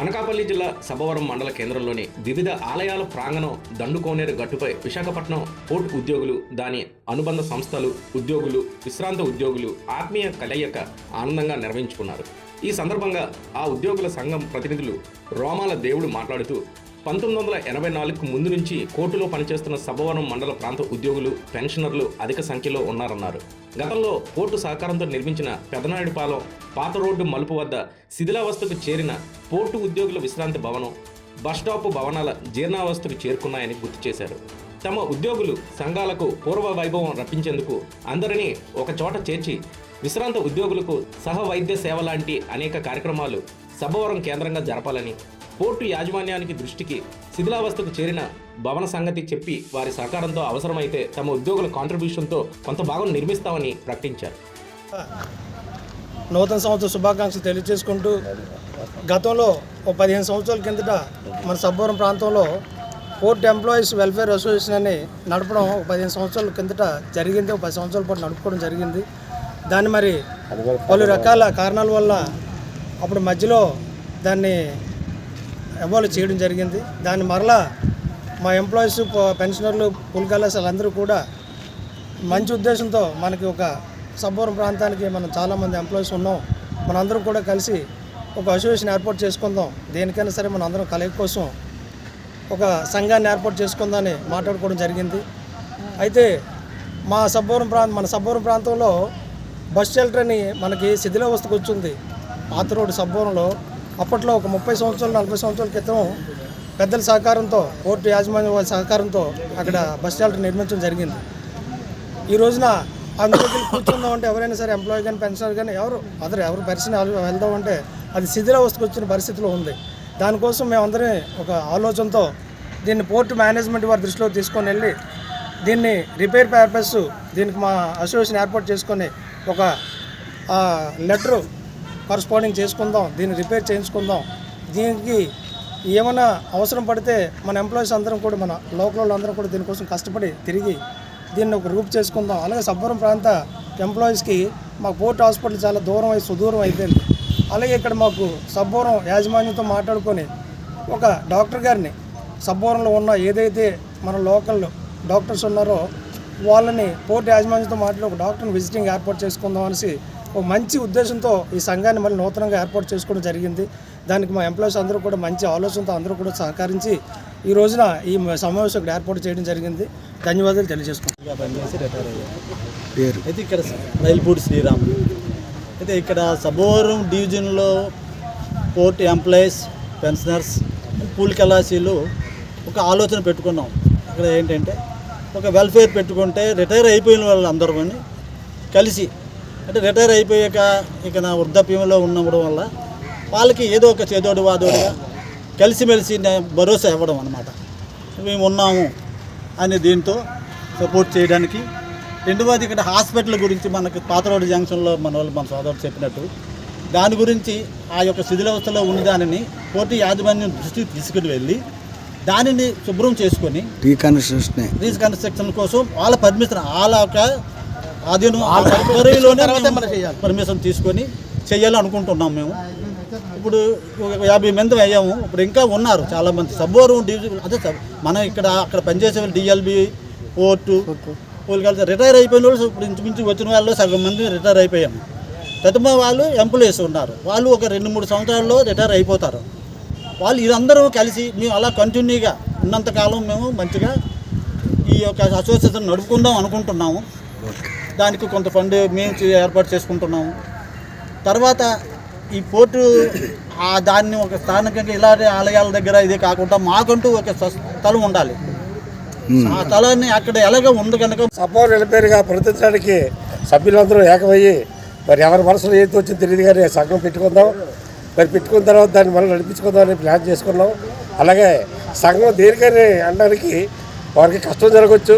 అనకాపల్లి జిల్లా సభవరం మండల కేంద్రంలోని వివిధ ఆలయాల ప్రాంగణం దండుకోనేరు గట్టుపై విశాఖపట్నం పోర్ట్ ఉద్యోగులు, దాని అనుబంధ సంస్థలు, ఉద్యోగులు, విశ్రాంత ఉద్యోగులు ఆత్మీయ కలయిక ఆనందంగా నిర్వహించుకున్నారు. ఈ సందర్భంగా ఆ ఉద్యోగుల సంఘం ప్రతినిధులు రోమాల దేవుడు మాట్లాడుతూ 1984కు ముందు నుంచి కోర్టులో పనిచేస్తున్న సభవరం మండల ప్రాంత ఉద్యోగులు, పెన్షనర్లు అధిక సంఖ్యలో ఉన్నారన్నారు. గతంలో పోర్టు సహకారంతో నిర్మించిన పెదనాయుడుపాలెం పాత రోడ్డు మలుపు వద్ద శిథిలావస్థకు చేరిన పోర్టు ఉద్యోగుల విశ్రాంతి భవనం, బస్టాపు భవనాల జీర్ణావస్థకు చేరుకున్నాయని గుర్తు చేశారు. తమ ఉద్యోగులు సంఘాలకు పూర్వ వైభవం రప్పించేందుకు అందరినీ ఒక చోట చేర్చి విశ్రాంత ఉద్యోగులకు సహ వైద్య సేవ లాంటి అనేక కార్యక్రమాలు సభవరం కేంద్రంగా జరపాలని, పోర్టు యాజమాన్యానికి దృష్టికి శిథిలావస్థకు చేరిన భవన సంగతి చెప్పి వారి సహకారంతో అవసరమైతే తమ ఉద్యోగుల కాంట్రిబ్యూషన్తో కొంత భాగం నిర్మిస్తామని ప్రకటించారు. నూతన సంవత్సర శుభాకాంక్షలు తెలియజేసుకుంటూ, గతంలో 15 సంవత్సరాల కిందట మన సబ్బవరం ప్రాంతంలో పోర్ట్ ఎంప్లాయీస్ వెల్ఫేర్ అసోసియేషన్ అని నడపడం 15 సంవత్సరాల కిందట జరిగింది. 10 సంవత్సరాల పాటు నడుపుకోవడం జరిగింది. దాన్ని మరి పలు రకాల కారణాల వల్ల అప్పుడు మధ్యలో దాన్ని అమలు చేయడం జరిగింది. దాన్ని మరలా మా ఎంప్లాయీస్, పెన్షనర్లు, పుల్కలాస్ వాళ్ళందరూ కూడా మంచి ఉద్దేశంతో మనకి ఒక సబ్బవరం ప్రాంతానికి మనం చాలామంది ఎంప్లాయీస్ ఉన్నాం, మనందరం కూడా కలిసి ఒక అసోసియేషన్ ఏర్పాటు చేసుకుందాం, దేనికైనా సరే మన అందరం కలయిక కోసం ఒక సంఘాన్ని ఏర్పాటు చేసుకుందామని మాట్లాడుకోవడం జరిగింది. అయితే మన సబ్బవరం ప్రాంతంలో బస్ షెల్టర్ అని మనకి శిథిలావస్థకు వచ్చింది. పాత రోడ్డు సబ్బవరంలో అప్పట్లో ఒక 30 సంవత్సరాలు 40 సంవత్సరాల క్రితం పెద్దల సహకారంతో, పోర్టు యాజమాన్య వాళ్ళ సహకారంతో అక్కడ బస్ షెల్టర్ నిర్మించడం జరిగింది. ఈ రోజున అందులోకి కూర్చుందామంటే ఎవరైనా సరే ఎంప్లాయీ కానీ పెన్షనర్ కానీ ఎవరు పరిస్థితి వెళ్దామంటే అది శిథిలావస్థకు వచ్చిన పరిస్థితిలో ఉంది. దానికోసం మేమందరం ఒక ఆలోచనతో దీన్ని పోర్టు మేనేజ్మెంట్ వారి దృష్టిలో తీసుకొని వెళ్ళి దీన్ని రిపేర్ పర్పస్ దీనికి మా అసోసియేషన్ ఏర్పాటు చేసుకొని ఒక లెటరు కరస్పాండింగ్ చేసుకుందాం, దీన్ని రిపేర్ చేయించుకుందాం, దీనికి ఏమైనా అవసరం పడితే మన ఎంప్లాయీస్ అందరం కూడా, మన లోకల్ వాళ్ళందరం కూడా దీనికోసం కష్టపడి తిరిగి దీన్ని ఒక రూప్ చేసుకుందాం. అలాగే సబ్బవరం ప్రాంత ఎంప్లాయీస్కి మాకు పోర్ట్ హాస్పిటల్ చాలా సుదూరం అయిపోయింది. అలాగే ఇక్కడ మాకు సబ్బవరం యాజమాన్యంతో మాట్లాడుకొని ఒక డాక్టర్ గారిని, సబ్బవరంలో ఉన్న ఏదైతే మన లోకల్ డాక్టర్స్ ఉన్నారో వాళ్ళని పోర్ట్ యాజమాన్యంతో మాట్లాడి ఒక డాక్టర్ని విజిటింగ్ ఏర్పాటు చేసుకుందాం అనేసి ఒక మంచి ఉద్దేశంతో ఈ సంఘాన్ని మళ్ళీ నూతనంగా ఏర్పాటు చేసుకోవడం జరిగింది. దానికి మా ఎంప్లాయీస్ అందరూ కూడా మంచి ఆలోచనతో అందరూ కూడా సహకరించి ఈ రోజున ఈ సమావేశం ఇక్కడ ఏర్పాటు చేయడం జరిగింది. ధన్యవాదాలు తెలియజేసుకుంటున్నాను. పనిచేసి రిటైర్ అయ్యారు. అయితే ఇక్కడ రైల్పూడి శ్రీరాములు అయితే ఇక్కడ సబ్బవరం డివిజన్లో పోర్ట్ ఎంప్లాయీస్, పెన్షనర్స్, పూల్ కళాశాలు ఒక ఆలోచన పెట్టుకున్నాం. ఇక్కడ ఏంటంటే ఒక వెల్ఫేర్ పెట్టుకుంటే రిటైర్ అయిపోయిన వాళ్ళందరూ కలిసి, అంటే రిటైర్ అయిపోయాక ఇక నా వృద్ధాప్యంలో ఉండడం వల్ల వాళ్ళకి ఏదో ఒక చేదోడు వాదోడుగా కలిసిమెలిసి భరోసా ఇవ్వడం అన్నమాట. మేము ఉన్నాము అని దీంతో సపోర్ట్ చేయడానికి. రెండవది ఇక్కడ హాస్పిటల్ గురించి మనకి పాత రోడ్డు జంక్షన్లో మన సోదరుడు చెప్పినట్టు దాని గురించి ఆ యొక్క శిథిలావస్థలో ఉన్న దానిని పోర్టు యాజమాన్యం దృష్టికి తీసుకుని వెళ్ళి దానిని శుభ్రం చేసుకొని రీకన్స్ట్రక్షన్ కోసం వాళ్ళ పర్మిషన్, వాళ్ళ యొక్క పర్మిషన్ తీసుకొని చేయాలని అనుకుంటున్నాం. మేము ఇప్పుడు 50 మంది అయ్యాము. ఇప్పుడు ఇంకా ఉన్నారు చాలామంది సబ్బవరం డివిజన్. అదే మనం అక్కడ పనిచేసే వాళ్ళు డిఎల్బి, పోర్టు, కలిసి రిటైర్ అయిపోయిన వాళ్ళు ఇప్పుడు ఇంచుమించు వచ్చిన వాళ్ళు సగం మంది రిటైర్ అయిపోయాము. ప్రతిమ వాళ్ళు ఎంప్లాయీస్ ఉన్నారు, వాళ్ళు ఒక 2-3 సంవత్సరాల్లో రిటైర్ అయిపోతారు. వాళ్ళు ఇదందరూ కలిసి మేము అలా కంటిన్యూగా ఉన్నంతకాలం మేము మంచిగా ఈ యొక్క అసోసియేషన్ నడుపుకుందాం అనుకుంటున్నాము. దానికి కొంత ఫండ్ మేము ఏర్పాటు చేసుకుంటున్నాము. తర్వాత ఈ పోర్టు దాన్ని ఒక స్థానికంగా ఇలాంటి ఆలయాల దగ్గర ఇది కాకుండా మాకంటూ ఒక స్థలం ఉండాలి. ఆ స్థలాన్ని అక్కడ ఎలాగ ఉంది కనుక సబ్బవరం వెల్ఫేర్గా ప్రవర్తించడానికి సభ్యులందరూ ఏకమయ్యి మరి ఎవరి మనసులో ఏది వచ్చిందో తెలియదు కానీ సంఘం పెట్టుకుందాం. మరి పెట్టుకున్న తర్వాత దాన్ని మళ్ళీ నడిపించుకుందాం అని ప్లాన్ చేసుకున్నాం. అలాగే సంఘం దేనికని అనడానికి వారికి కష్టం జరగవచ్చు,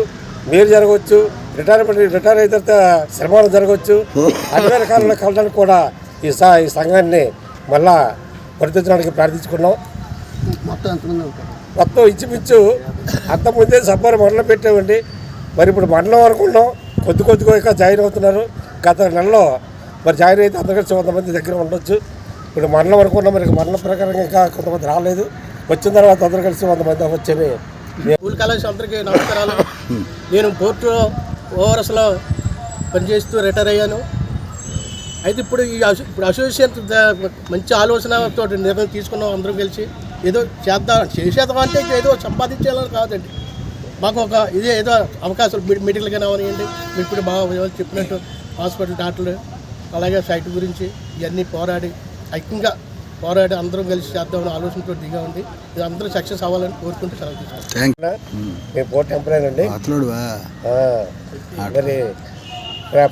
మేలు జరగవచ్చు, రిటైర్ అయిన తర్వాత శ్రమణం జరగవచ్చు, అన్ని రకాలలో కలడానికి కూడా ఈ సంఘాన్ని మళ్ళా వర్తించడానికి ప్రార్థించుకున్నాం. మొత్తం ఇంచుమించు అంతకుముందే సబ్బవరం మండలం పెట్టామండి. మరి ఇప్పుడు మండలం అనుకున్నాం, కొద్దిగా ఇంకా జాయిన్ అవుతున్నారు. గత నెలలో మరి జాయిన్ అయితే అందరికీ 100 మంది దగ్గర ఉండొచ్చు. ఇప్పుడు మండలం అనుకున్నాం, మరి మండలం ప్రకారంగా ఇంకా కొంతమంది రాలేదు. వచ్చిన తర్వాత అందరూ కలిసి 100 మంది వచ్చని. స్కూల్ కళాశాల అందరికీ నమస్కారాలు. నేను పోర్టు ఓవర్స్లో పనిచేస్తూ రిటైర్ అయ్యాను. అయితే ఇప్పుడు ఇప్పుడు అసోసియేషన్ మంచి ఆలోచనతో నిర్ణయం తీసుకున్నాం. అందరం కలిసి ఏదో చేసేద్దాం అంటే ఏదో సంపాదించేయాలని కాదండి. మాకు ఒక ఇదే ఏదో అవకాశాలు మెడికల్గా అవనివ్వండి, మీరు ఇప్పుడు బాగా చెప్పినట్టు హాస్పిటల్ డాక్టర్లు, అలాగే సైట్ గురించి ఇవన్నీ ఐక్యంగా పోరాడి అందరం కలిసి చేద్దామని ఆలోచనతో దిగా ఉంది. ఇది అందరూ సక్సెస్ అవ్వాలని కోరుకుంటూ సెలవు తీసుకుంటాం. నేను పోర్ట్ ఎంప్లాయీ అండి. మరి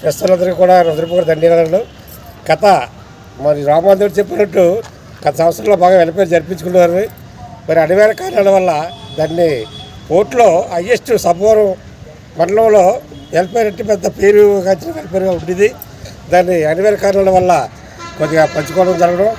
ప్రస్తుతాలందరికీ కూడా హృదయపూర్వక ధన్యవాదాలు. కథ మరి రామాదేవి చెప్పినట్టు గత సంవత్సరంలో బాగా వెల్ఫేర్ జరిపించుకున్నారు. మరి అనివార్య కారణాల వల్ల దాన్ని పోర్టులో హైయెస్ట్ సబ్బవరం మండలంలో వెల్ఫేర్ అంటే పెద్ద పేరు గాంచిన వెల్ఫేర్గా ఉండేది. దాన్ని అనివార్య కారణాల వల్ల కొద్దిగా పంచుకోవడం జరగడం